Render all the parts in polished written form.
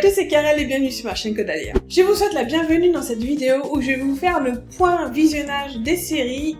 Salut, c'est Karel et bienvenue sur ma chaîne Codalia. Je vous souhaite la bienvenue dans cette vidéo où je vais vous faire le point visionnage des séries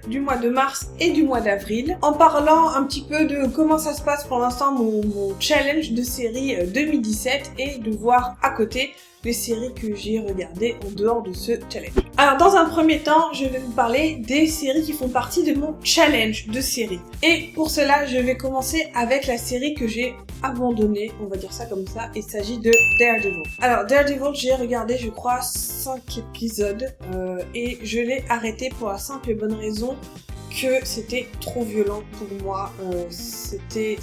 du mois de mars et du mois d'avril, en parlant un petit peu de comment ça se passe pour l'instant mon challenge de série 2017 et de voir à côté les séries que j'ai regardées en dehors de ce challenge. Alors dans un premier temps, je vais vous parler des séries qui font partie de mon challenge de séries. Et pour cela, je vais commencer avec la série que j'ai abandonnée, on va dire ça comme ça. Il s'agit de Daredevil. Alors Daredevil, j'ai regardé je crois 5 épisodes et je l'ai arrêté pour la simple et bonne raison que c'était trop violent pour moi. C'était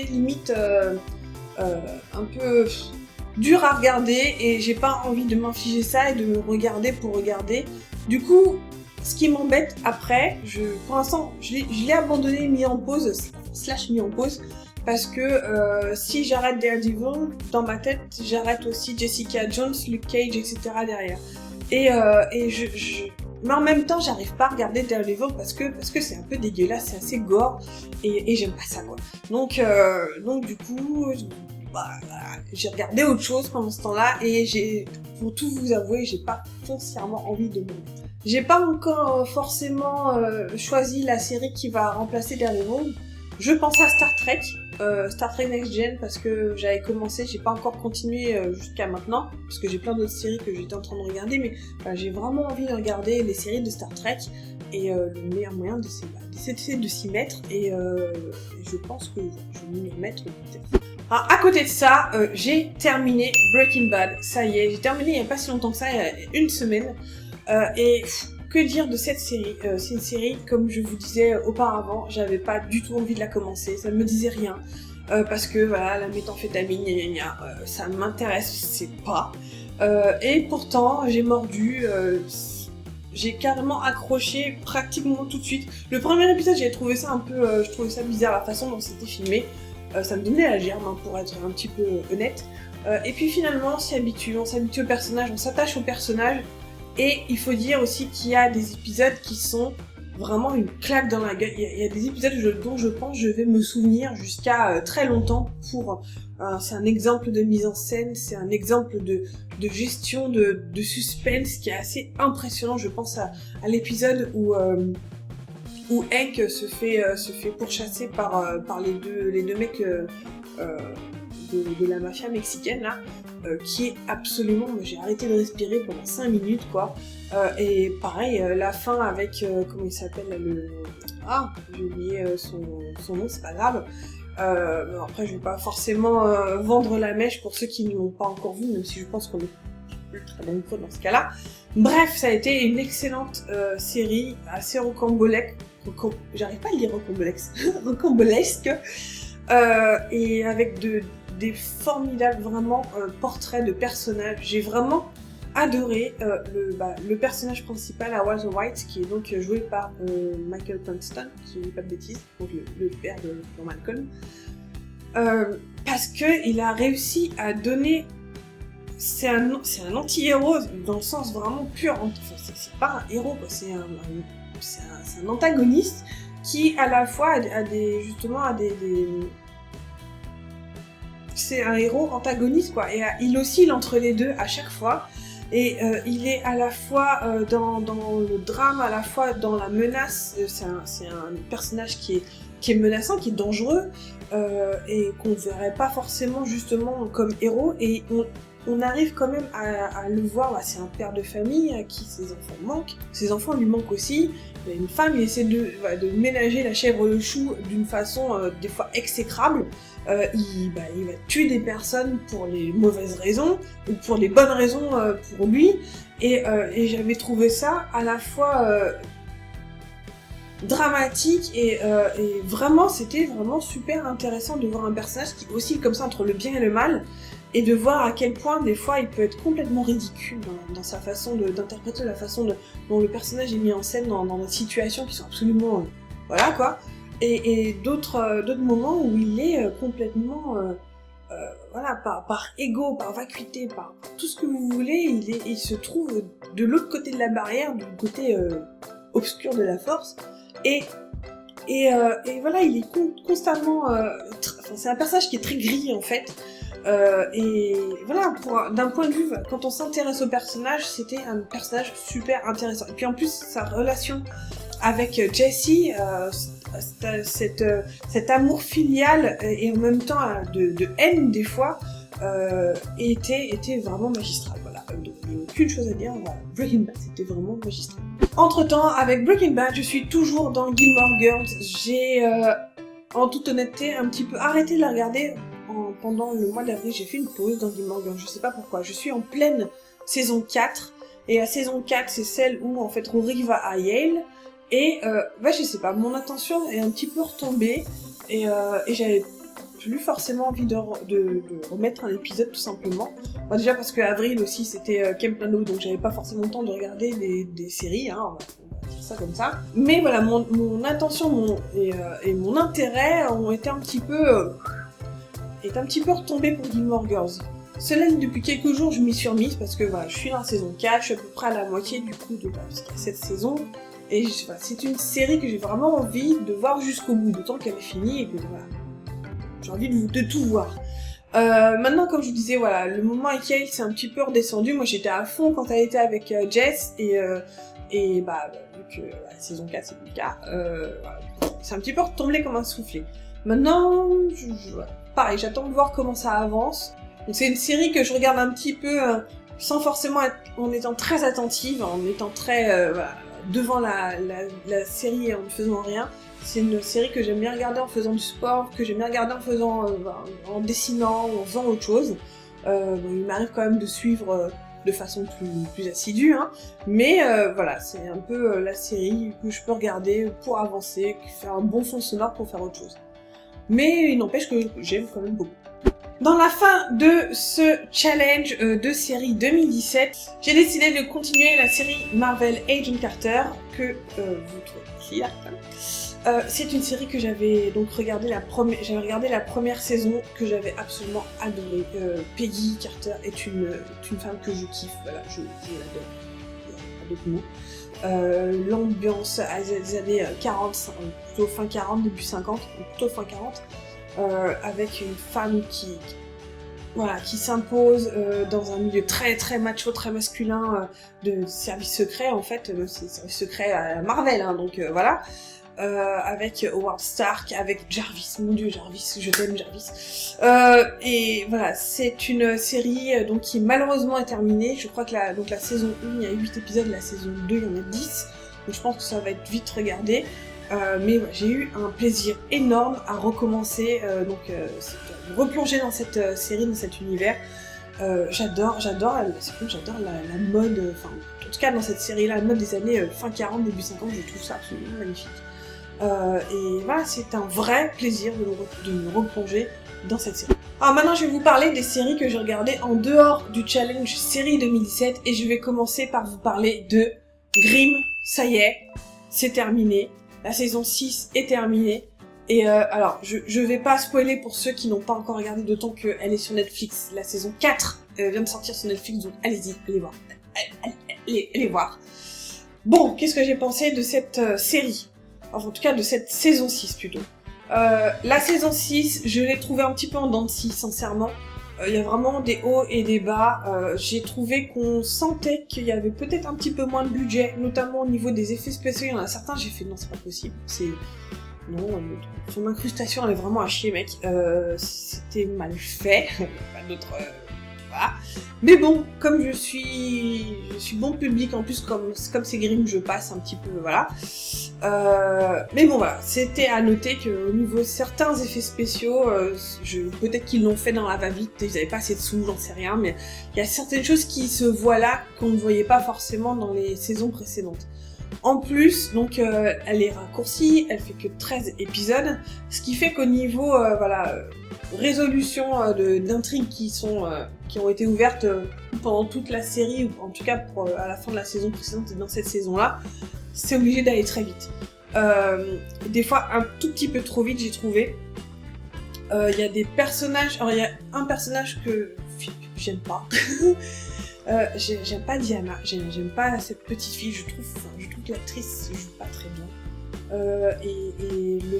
limite un peu dur à regarder et j'ai pas envie de m'infliger ça et de regarder pour regarder. Du coup, ce qui m'embête après, pour l'instant, je l'ai abandonné, mis en pause, parce que si j'arrête Daredevil, dans ma tête, j'arrête aussi Jessica Jones, Luke Cage, etc. derrière. Mais en même temps, j'arrive pas à regarder Daredevil parce que c'est un peu dégueulasse, c'est assez gore et j'aime pas ça quoi. Donc du coup, j'ai regardé autre chose pendant ce temps-là et pour tout vous avouer, j'ai pas foncièrement envie de me mettre. J'ai pas encore forcément choisi la série qui va remplacer Daredevil. Je pense à Star Trek Next Gen parce que j'avais commencé, j'ai pas encore continué jusqu'à maintenant parce que j'ai plein d'autres séries que j'étais en train de regarder, mais j'ai vraiment envie de regarder les séries de Star Trek et le meilleur moyen d'essayer de s'y mettre et je pense que je vais m'y remettre peut-être. Alors, à côté de ça, j'ai terminé Breaking Bad. Ça y est, j'ai terminé il n'y a pas si longtemps que ça, il y a une semaine. Que dire de cette série c'est une série, comme je vous disais auparavant, j'avais pas du tout envie de la commencer, ça me disait rien. Parce que voilà, la méthamphétamine, ça m'intéresse pas. Et pourtant, j'ai mordu, j'ai carrément accroché pratiquement tout de suite. Le premier épisode, j'ai trouvé ça un peu, je trouvais ça bizarre la façon dont c'était filmé. Ça me donnait la germe, pour être un petit peu honnête. Et puis finalement, on s'habitue au personnage, on s'attache au personnage. Et il faut dire aussi qu'il y a des épisodes qui sont vraiment une claque dans la gueule. Il y a des épisodes dont je pense je vais me souvenir jusqu'à très longtemps. C'est un exemple de mise en scène, c'est un exemple de gestion de suspense qui est assez impressionnant. Je pense à l'épisode où Hank se fait pourchasser par les deux mecs de la mafia mexicaine là, qui est absolument, j'ai arrêté de respirer pendant 5 minutes quoi. Et pareil, la fin avec comment il s'appelle j'ai oublié son nom, c'est pas grave. Après je vais pas forcément vendre la mèche pour ceux qui ne l'ont pas encore vu, même si je pense qu'on est plus très bon micro dans ce cas-là. Bref, ça a été une excellente série, assez rocambolesque. J'arrive pas à le dire rocambolesque. Et avec des formidables vraiment portraits de personnages. J'ai vraiment adoré le personnage principal à Walter White, qui est donc joué par Michael Cranston, si je dis pas de bêtises, donc le père de Malcolm, parce que il a réussi à donner. C'est un anti-héros dans le sens vraiment pur. Enfin, c'est pas un héros, quoi. C'est un antagoniste qui à la fois a des c'est un héros antagoniste quoi, et il oscille entre les deux à chaque fois, et il est à la fois dans le drame, à la fois dans la menace. C'est un personnage qui est menaçant, qui est dangereux, et qu'on verrait pas forcément justement comme héros, et on arrive quand même à le voir. C'est un père de famille à qui ses enfants manquent, ses enfants lui manquent aussi. Il y a une femme, il essaie de ménager la chèvre le chou d'une façon des fois exécrable. Il va tuer des personnes pour les mauvaises raisons ou pour les bonnes raisons pour lui. Et j'avais trouvé ça à la fois dramatique et vraiment, c'était vraiment super intéressant de voir un personnage qui oscille comme ça entre le bien et le mal, et de voir à quel point des fois il peut être complètement ridicule dans sa façon d'interpréter, la façon dont le personnage est mis en scène dans des situations qui sont absolument voilà quoi, et d'autres moments où il est complètement voilà, par ego, par vacuité, par tout ce que vous voulez, il se trouve de l'autre côté de la barrière, du côté obscur de la force, et voilà, il est constamment c'est un personnage qui est très gris en fait. Et voilà, d'un point de vue, quand on s'intéresse au personnage, c'était un personnage super intéressant. Et puis en plus, sa relation avec Jessie, cet amour filial et en même temps de haine des fois, était vraiment magistral. Voilà, donc j'ai aucune chose à dire. Voilà. Breaking Bad, c'était vraiment magistral. Entre-temps, avec Breaking Bad, je suis toujours dans Gilmore Girls. J'ai, en toute honnêteté, un petit peu arrêté de la regarder pendant le mois d'avril. J'ai fait une pause dans Gilmore Girls, je sais pas pourquoi. Je suis en pleine saison 4, et la saison 4, c'est celle où, en fait, Rory va à Yale, et, je sais pas, mon attention est un petit peu retombée, et j'avais plus forcément envie de remettre un épisode, tout simplement. Déjà parce que avril aussi, c'était Camp Lano, donc j'avais pas forcément le temps de regarder des séries, hein, on va dire ça comme ça. Mais voilà, mon attention et mon intérêt ont été un petit peu retombé pour Gilmore Girls. Cela dit, depuis quelques jours, je m'y suis remise parce que voilà, je suis dans la saison 4, je suis à peu près à la moitié du coup parce qu'il y a cette saison. Et voilà, c'est une série que j'ai vraiment envie de voir jusqu'au bout, d'autant qu'elle est finie et que voilà, j'ai envie de tout voir. Maintenant, comme je vous disais, voilà, le moment avec Yale, c'est un petit peu redescendu. Moi, j'étais à fond quand elle était avec Jess, et vu que la saison 4, c'est plus le cas, voilà, c'est un petit peu retombé comme un soufflet. Maintenant, pareil, j'attends de voir comment ça avance. Donc, c'est une série que je regarde un petit peu sans forcément en étant très attentive, en étant très devant la série et en ne faisant rien. C'est une série que j'aime bien regarder en faisant du sport, que j'aime bien regarder en faisant, en dessinant ou en faisant autre chose. Il m'arrive quand même de suivre de façon plus assidue, hein. Mais voilà, c'est un peu la série que je peux regarder pour avancer, qui fait un bon fond sonore pour faire autre chose. Mais il n'empêche que j'aime quand même beaucoup. Dans la fin de ce challenge de série 2017, j'ai décidé de continuer la série Marvel Agent Carter, que vous trouvez ici, là. C'est une série que j'avais donc regardé j'avais regardé la première saison, que j'avais absolument adorée. Peggy Carter est une femme que je kiffe, voilà, je l'adore, il n'y a pas d'autre mot. L'ambiance des années 40, plutôt fin 40, début 50, plutôt fin 40, avec une femme qui s'impose dans un milieu très très macho, très masculin, de service secret en fait, c'est service secret à Marvel, hein, donc voilà. Avec Howard Stark, avec Jarvis, mon dieu Jarvis, je t'aime Jarvis. Et voilà, c'est une série donc qui malheureusement est terminée. Je crois que la saison 1, il y a 8 épisodes, la saison 2, il y en a 10. Donc je pense que ça va être vite regardé. Mais ouais, j'ai eu un plaisir énorme à recommencer, replonger dans cette série, dans cet univers. J'adore la mode, enfin, en tout cas dans cette série-là, la mode des années fin 40, début 50, je trouve ça absolument magnifique. Et voilà, c'est un vrai plaisir de me replonger dans cette série. Alors maintenant, je vais vous parler des séries que j'ai regardées en dehors du challenge série 2017, et je vais commencer par vous parler de Grimm. Ça y est, c'est terminé. La saison 6 est terminée. Et alors, je vais pas spoiler pour ceux qui n'ont pas encore regardé, d'autant qu'elle est sur Netflix. La saison 4 vient de sortir sur Netflix, donc allez-y, allez voir. Allez voir. Bon, qu'est-ce que j'ai pensé de cette série ? Enfin, en tout cas, de cette saison 6 plutôt. La saison 6, je l'ai trouvée un petit peu en dents de scie, sincèrement. Il y a vraiment des hauts et des bas. J'ai trouvé qu'on sentait qu'il y avait peut-être un petit peu moins de budget, notamment au niveau des effets spéciaux. Il y en a certains, j'ai fait non, c'est pas possible. Non, son incrustation, elle est vraiment à chier, mec. C'était mal fait. Pas d'autre. Voilà. Mais bon, comme je suis bon public, en plus, comme c'est Grimm, je passe un petit peu, voilà. Mais bon, voilà, c'était à noter qu'au niveau de certains effets spéciaux, peut-être qu'ils l'ont fait dans la va-vite, ils n'avaient pas assez de sous, j'en sais rien, mais il y a certaines choses qui se voient là, qu'on ne voyait pas forcément dans les saisons précédentes. En plus, donc, elle est raccourcie, elle fait que 13 épisodes, ce qui fait qu'au niveau, résolution d'intrigues qui ont été ouvertes pendant toute la série, ou en tout cas à la fin de la saison précédente et dans cette saison-là, c'est obligé d'aller très vite. Des fois un tout petit peu trop vite, j'ai trouvé. Il y a des personnages, alors il y a un personnage que j'aime pas. J'aime pas Diana, j'aime pas cette petite fille, je trouve que l'actrice joue pas très bien.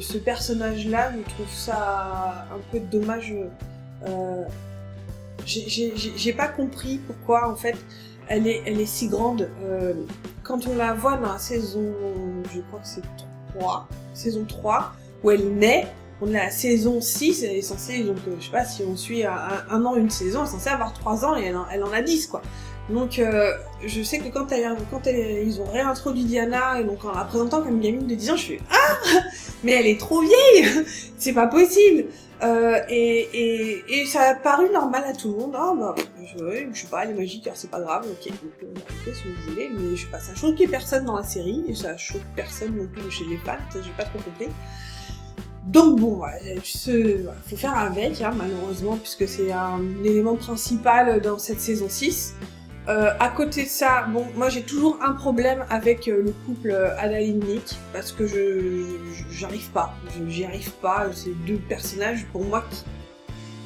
Ce personnage-là, je trouve ça un peu dommage j'ai pas compris pourquoi en fait elle est si grande. Quand on la voit dans la saison, je crois que c'est saison 3, où elle naît, on est à la saison 6, elle est censée, donc je sais pas si on suit un an une saison, elle est censée avoir 3 ans et elle en a 10 quoi. Donc je sais que quand ils ont réintroduit Diana, et donc en la présentant comme une gamine de 10 ans, je fais ah mais elle est trop vieille, c'est pas possible. Et ça a paru normal à tout le monde. Ah bah je sais pas, elle est magique, alors c'est pas grave, ok, si vous voulez, mais je sais pas, ça choquait personne dans la série, et ça choque personne non plus chez les fans, ça j'ai pas trop compris. Donc bon, faut faire avec, hein, malheureusement, puisque c'est un élément principal dans cette saison 6. À côté de ça, bon, moi j'ai toujours un problème avec le couple Adaline-Nick, parce que j'arrive pas, j'y arrive pas, ces deux personnages, pour moi,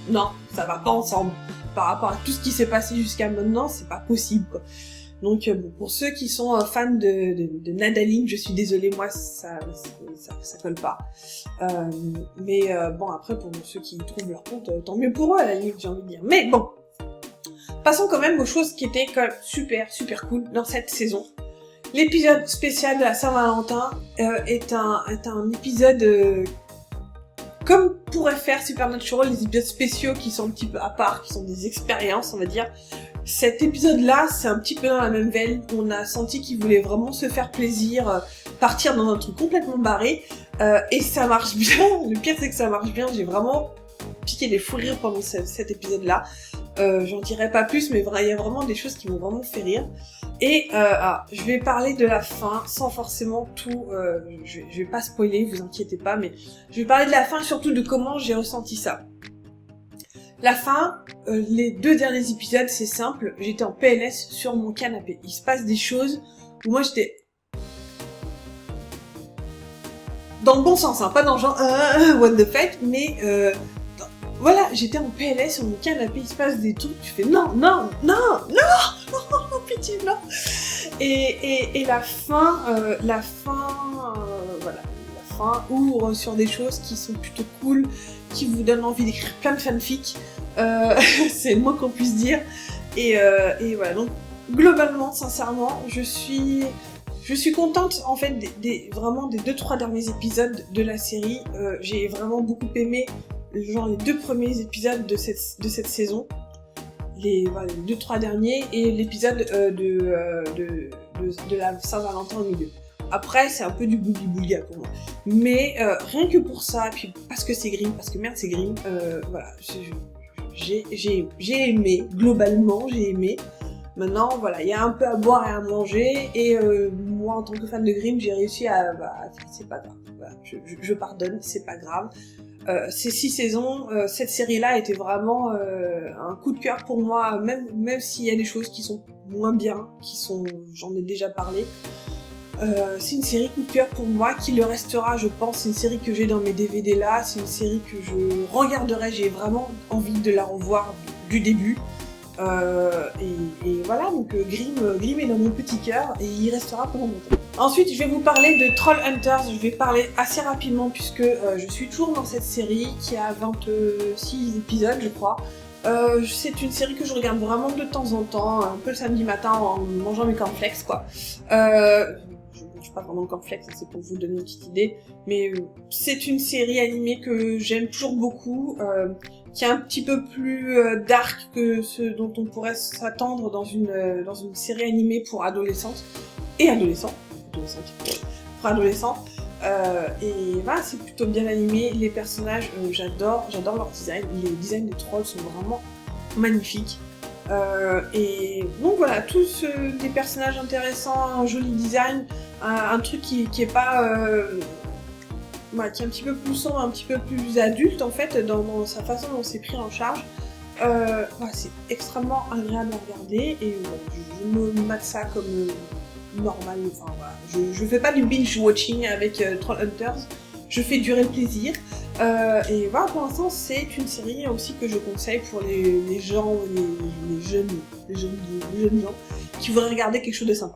non, ça va pas ensemble. Par rapport à tout ce qui s'est passé jusqu'à maintenant, c'est pas possible, quoi. Donc bon, pour ceux qui sont fans de Nadaline, je suis désolée, moi ça colle pas. Mais bon, après pour ceux qui trouvent leur compte, tant mieux pour eux à la limite, j'ai envie de dire. Mais bon, passons quand même aux choses qui étaient quand même super cool dans cette saison. L'épisode spécial de la Saint-Valentin est un épisode comme pourrait faire Supernatural, les épisodes spéciaux qui sont un petit peu à part, qui sont des expériences, on va dire. Cet épisode-là, c'est un petit peu dans la même veine. On a senti qu'il voulait vraiment se faire plaisir, partir dans un truc complètement barré, et ça marche bien. Le pire, c'est que ça marche bien. J'ai vraiment piqué des fous rires pendant cet épisode-là. J'en dirai pas plus, mais il y a vraiment des choses qui m'ont vraiment fait rire. Et je vais parler de la fin, sans forcément tout... je vais pas spoiler, vous inquiétez pas, mais je vais parler de la fin et surtout de comment j'ai ressenti ça. La fin, les 2 derniers épisodes, c'est simple, j'étais en PLS sur mon canapé. Il se passe des choses où moi j'étais... dans le bon sens, hein, pas dans le genre what the fuck, mais voilà, j'étais en PLS sur mon canapé, il se passe des trucs, tu fais non, pitié, non. Et la fin, voilà, la fin ouvre sur des choses qui sont plutôt cool, qui vous donnent envie d'écrire plein de fanfics, c'est le moins qu'on puisse dire. Et voilà, donc globalement, sincèrement, je suis contente en fait vraiment des 2-3 derniers épisodes de la série. J'ai vraiment beaucoup aimé les 2 premiers épisodes de cette saison, les 2-3 derniers, et l'épisode de la Saint-Valentin au milieu. Après, c'est un peu du bouli-boulga pour moi. Mais rien que pour ça, puis parce que c'est Grimm, parce que merde c'est Grimm, voilà, j'ai aimé, globalement j'ai aimé. Maintenant, voilà, il y a un peu à boire et à manger, et moi en tant que fan de Grimm, j'ai réussi à... c'est pas grave, voilà, je pardonne, c'est pas grave. Ces 6 saisons, cette série-là était vraiment un coup de cœur pour moi, même s'il y a des choses qui sont moins bien, j'en ai déjà parlé. C'est une série coup de cœur pour moi, qui le restera, je pense. C'est une série que j'ai dans mes DVD là, c'est une série que je regarderai, j'ai vraiment envie de la revoir du début. Et voilà, donc Grimm est dans mon petit cœur et il restera pendant longtemps. Ensuite, je vais vous parler de Trollhunters. Je vais parler assez rapidement puisque je suis toujours dans cette série qui a 26 épisodes, je crois. C'est une série que je regarde vraiment de temps en temps, un peu le samedi matin en mangeant mes cornflakes, quoi. Je mange pas vraiment de cornflakes, c'est pour vous donner une petite idée, mais c'est une série animée que j'aime toujours beaucoup, qui est un petit peu plus dark que ce dont on pourrait s'attendre dans une série animée pour adolescentes et adolescents, pour adolescents. Et voilà, c'est plutôt bien animé, les personnages, j'adore leur design, les designs des trolls sont vraiment magnifiques. Et donc voilà, tous des personnages intéressants, un joli design, un truc qui est pas... qui est un petit peu plus sombre, un petit peu plus adulte en fait, dans sa façon dont c'est pris en charge. C'est extrêmement agréable à regarder, et je me mate ça comme normal, enfin voilà. Je fais pas du binge-watching avec Trollhunters, je fais durer le plaisir. Et voilà, pour l'instant, c'est une série aussi que je conseille pour les gens, les jeunes gens qui voudraient regarder quelque chose de sympa.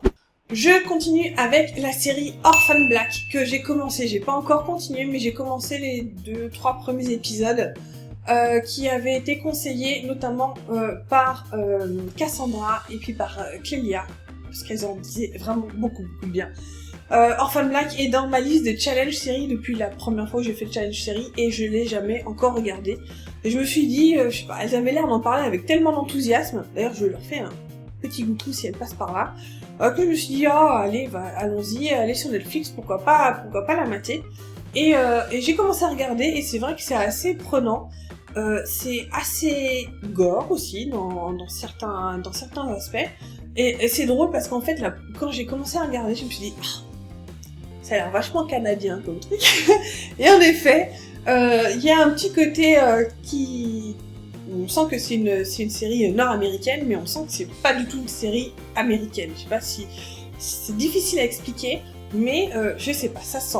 Je continue avec la série Orphan Black que j'ai commencé. J'ai pas encore continué, mais j'ai commencé les 2-3 premiers épisodes. qui avait été conseillé notamment par Cassandra et puis par Clélia, parce qu'elles en disaient vraiment beaucoup de bien. Orphan Black est dans ma liste de challenge série depuis la première fois où j'ai fait le challenge série et je l'ai jamais encore regardé. Et je me suis dit, je sais pas, elles avaient l'air d'en parler avec tellement d'enthousiasme, d'ailleurs je leur fais un petit coucou si elles passent par là, que je me suis dit, allez, allons-y, allez sur Netflix, pourquoi pas la mater. Et j'ai commencé à regarder et c'est vrai que c'est assez prenant. C'est assez gore aussi dans certains aspects. Et c'est drôle parce qu'en fait, là, quand j'ai commencé à regarder, je me suis dit, ça a l'air vachement canadien comme truc. Et en effet, il y a un petit côté qui... On sent que c'est une série nord-américaine, mais on sent que c'est pas du tout une série américaine. Je sais pas si c'est difficile à expliquer, mais je sais pas, ça sent,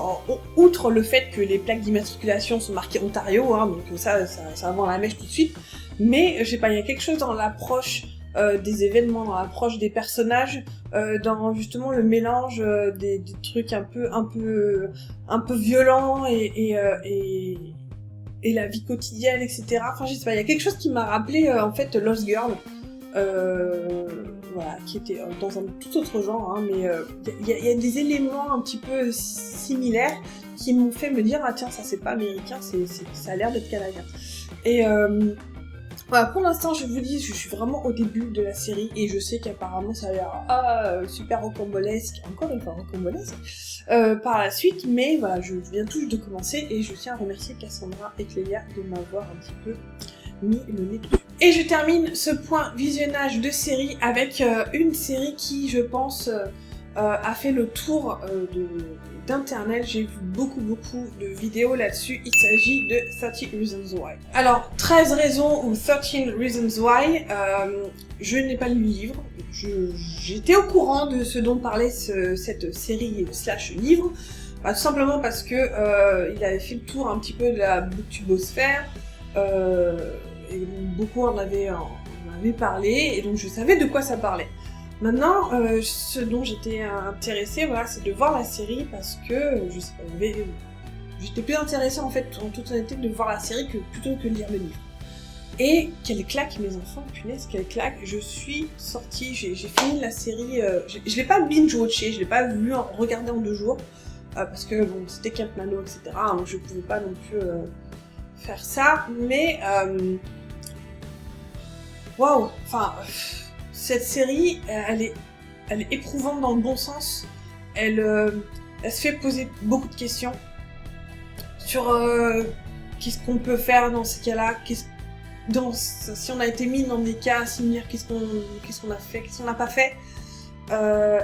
outre le fait que les plaques d'immatriculation sont marquées Ontario, hein, donc ça vend la mèche tout de suite, mais je sais pas, il y a quelque chose dans l'approche des événements, dans l'approche des personnages, dans justement le mélange des trucs un peu violents et la vie quotidienne, etc. Enfin, je sais pas, il y a quelque chose qui m'a rappelé en fait Lost Girl. Voilà, qui était dans un tout autre genre, hein, mais il y a des éléments un petit peu similaires qui m'ont fait me dire, ah tiens, ça c'est pas américain, ça a l'air d'être canadien. Et voilà, pour l'instant, je vous dis, je suis vraiment au début de la série et je sais qu'apparemment ça a l'air super rocambolesque, encore une fois rocambolesque, par la suite, mais voilà, je viens tout juste de commencer et je tiens à remercier Cassandra et Clélia de m'avoir un petit peu mis le nez dessus. Et je termine ce point visionnage de série avec une série qui, je pense, a fait le tour d'internet. J'ai vu beaucoup de vidéos là-dessus. Il s'agit de 13 Reasons Why. Alors, 13 raisons ou 13 Reasons Why, je n'ai pas lu le livre. J'étais au courant de ce dont parlait cette série / livre, tout simplement parce que il avait fait le tour un petit peu de la booktubosphère, et beaucoup en avaient parlé, et donc je savais de quoi ça parlait. Maintenant, ce dont j'étais intéressée, voilà, c'est de voir la série parce que, je sais pas, j'étais plus intéressée en fait, en toute honnêteté, de voir la série plutôt que de lire le livre. Et quelle claque, mes enfants, punaise, quelle claque. Je suis sortie, j'ai fini la série, je l'ai pas binge-watché, je l'ai pas regardé en 2 jours, parce que bon, c'était Camp Nano, etc., hein, je pouvais pas non plus faire ça, mais waouh, enfin, cette série, elle est éprouvante dans le bon sens. Elle se fait poser beaucoup de questions sur qu'est-ce qu'on peut faire dans ces cas-là, si on a été mis dans des cas similaires, qu'est-ce qu'on a fait, qu'est-ce qu'on n'a pas fait.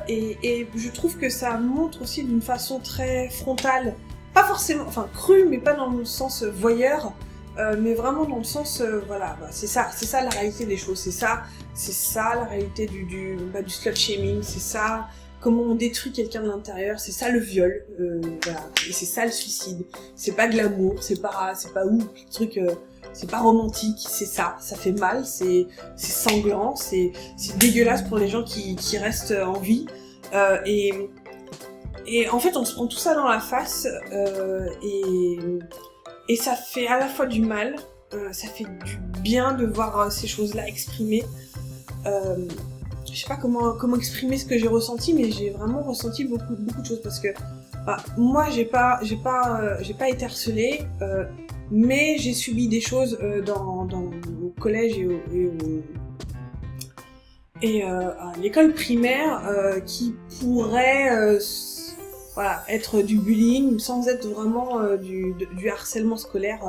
Et je trouve que ça montre aussi d'une façon très frontale, pas forcément, enfin crue, mais pas dans le sens voyeur, mais vraiment dans le sens, voilà, c'est ça la réalité des choses, c'est ça la réalité du slut shaming, c'est ça comment on détruit quelqu'un de l'intérieur, c'est ça le viol, voilà, et c'est ça le suicide, c'est pas de l'amour, c'est pas ouf, le truc, c'est pas romantique, c'est ça fait mal, c'est sanglant, c'est dégueulasse pour les gens qui restent en vie, et en fait on se prend tout ça dans la face, et ça fait à la fois du mal, ça fait du bien de voir ces choses-là exprimées. Je sais pas comment exprimer ce que j'ai ressenti, mais j'ai vraiment ressenti beaucoup de choses parce que moi j'ai pas été harcelée, mais j'ai subi des choses au collège et à l'école primaire qui pourraient voilà, être du bullying sans être vraiment du harcèlement scolaire.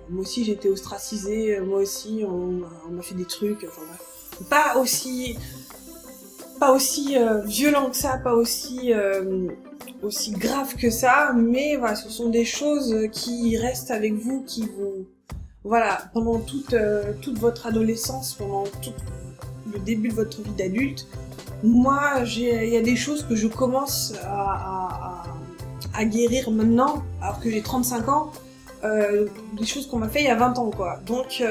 Moi aussi j'ai été ostracisée, moi aussi on m'a fait des trucs, enfin bref. Pas aussi violent que ça, pas aussi grave que ça, mais voilà, ce sont des choses qui restent avec vous, qui vous, voilà, pendant toute votre adolescence, pendant tout le début de votre vie d'adulte. Moi, il y a des choses que je commence à guérir maintenant, alors que j'ai 35 ans, des choses qu'on m'a fait il y a 20 ans, quoi. Donc,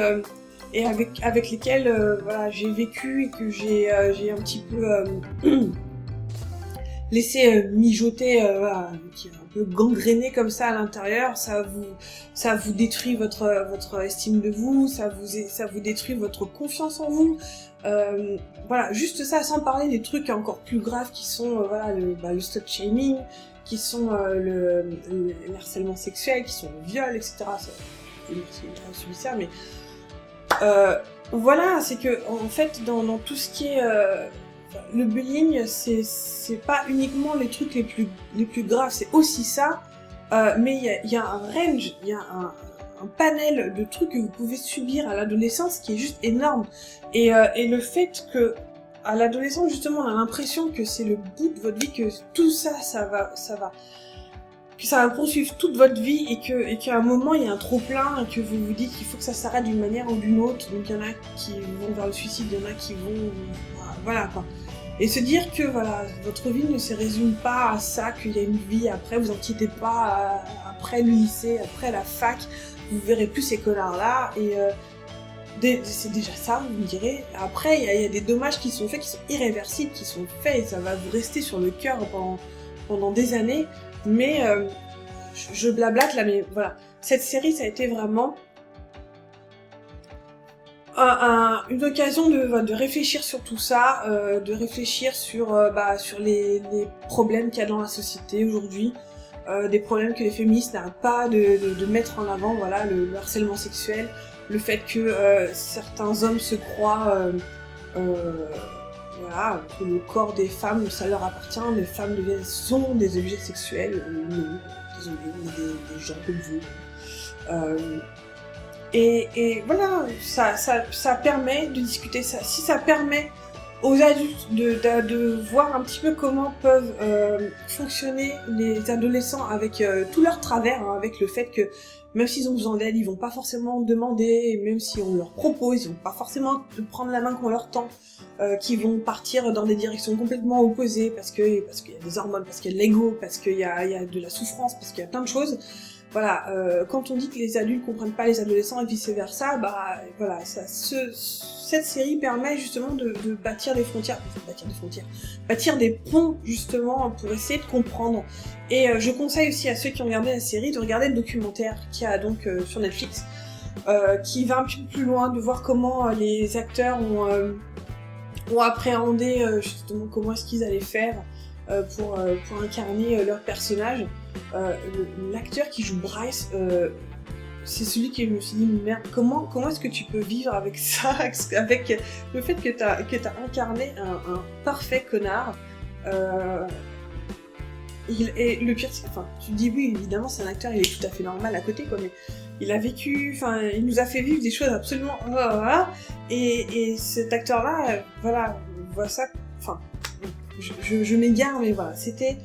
et avec lesquelles voilà, j'ai vécu et que j'ai un petit peu laisser mijoter, voilà, qui est un peu gangréné comme ça à l'intérieur, ça vous détruit votre estime de vous, ça vous détruit votre confiance en vous. Voilà, juste ça, sans parler des trucs encore plus graves qui sont voilà le slut shaming, qui sont le harcèlement sexuel, qui sont le viol, etc. C'est judiciaire, mais voilà, c'est que en fait dans tout ce qui est le bullying, c'est pas uniquement les trucs les plus graves, c'est aussi ça, mais il y a un range, il y a un panel de trucs que vous pouvez subir à l'adolescence qui est juste énorme. Et le fait que à l'adolescence, justement, on a l'impression que c'est le bout de votre vie, que tout ça va poursuivre toute votre vie, et qu'à un moment il y a un trop-plein, et que vous vous dites qu'il faut que ça s'arrête d'une manière ou d'une autre. Donc il y en a qui vont vers le suicide, il y en a qui vont... Voilà, quoi. Et se dire que voilà, votre vie ne se résume pas à ça, qu'il y a une vie après, vous inquiétez pas, après le lycée, après la fac, vous verrez plus ces connards-là, et c'est déjà ça, vous me direz. Après, il y a des dommages qui sont faits, qui sont irréversibles, qui sont faits, et ça va vous rester sur le cœur pendant des années, mais je blablate là, mais voilà. Cette série, ça a été vraiment une occasion de réfléchir sur tout ça, de réfléchir sur les problèmes qu'il y a dans la société aujourd'hui, des problèmes que les féministes n'arrêtent pas de mettre en avant, voilà, le harcèlement sexuel, le fait que certains hommes se croient voilà, que le corps des femmes, ça leur appartient, les femmes sont des objets sexuels, non, désolé, on est des gens comme vous. Et voilà, ça permet de discuter ça. Si ça permet aux adultes de voir un petit peu comment peuvent fonctionner les adolescents avec tous leurs travers, hein, avec le fait que même s'ils ont besoin d'aide, ils vont pas forcément demander, et même si on leur propose, ils vont pas forcément prendre la main qu'on leur tend, qui vont partir dans des directions complètement opposées parce qu'il y a des hormones, parce qu'il y a de l'ego, parce qu'il y a de la souffrance, parce qu'il y a plein de choses. Voilà, quand on dit que les adultes comprennent pas les adolescents et vice versa, bah voilà, cette série permet justement de bâtir des frontières, bâtir des ponts justement pour essayer de comprendre. Et je conseille aussi à ceux qui ont regardé la série de regarder le documentaire qu'il y a donc sur Netflix, qui va un petit peu plus loin, de voir comment les acteurs ont appréhendé justement comment est-ce qu'ils allaient faire pour incarner leur personnage. L'acteur qui joue Bryce, c'est celui qui me suis dit merde, comment est-ce que tu peux vivre avec ça, avec le fait que t'as incarné un parfait connard. Et le pire, c'est, enfin, tu te dis oui, évidemment c'est un acteur, il est tout à fait normal à côté, quoi, mais il a vécu, enfin, il nous a fait vivre des choses absolument, voilà, et cet acteur-là, voilà, on voit ça, enfin, je m'égare, mais voilà, c'était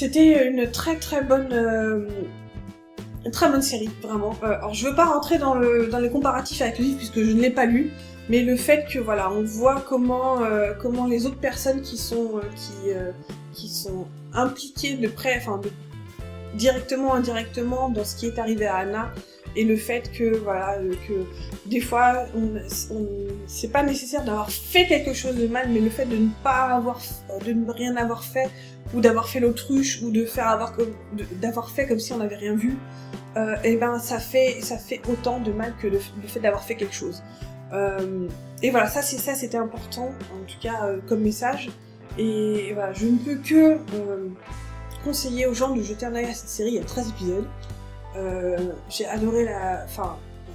une très bonne série, vraiment. Alors je veux pas rentrer dans les comparatifs avec le livre puisque je ne l'ai pas lu, mais le fait que voilà, on voit comment les autres personnes qui sont impliquées de près, enfin directement ou indirectement dans ce qui est arrivé à Anna, et le fait que voilà, que des fois c'est pas nécessaire d'avoir fait quelque chose de mal, mais le fait de ne rien avoir fait, ou d'avoir fait l'autruche, ou d'avoir fait comme si on n'avait rien vu, et ben ça fait autant de mal que le fait d'avoir fait quelque chose. Et voilà, c'était important, en tout cas comme message. Et voilà, je ne peux que conseiller aux gens de jeter un œil à cette série. Il y a 13 épisodes. J'ai adoré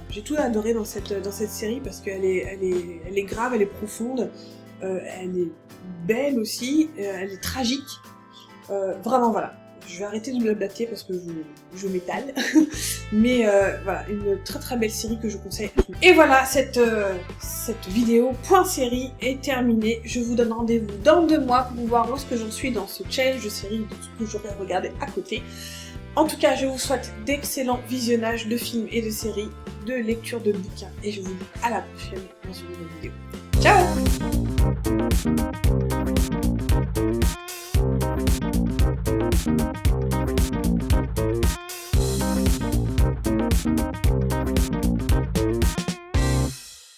j'ai tout adoré dans cette série parce qu'elle est grave, elle est profonde, elle est belle aussi, elle est tragique. Vraiment, voilà. Je vais arrêter de blablater parce que je m'étale. Mais voilà, une très belle série que je conseille à tous. Et voilà, cette vidéo point série est terminée. Je vous donne rendez-vous dans 2 mois pour voir où est-ce que j'en suis dans ce challenge de série, de ce que j'aurais regardé à côté. En tout cas, je vous souhaite d'excellents visionnages de films et de séries, de lecture de bouquins. Et je vous dis à la prochaine dans une nouvelle vidéo. Ciao!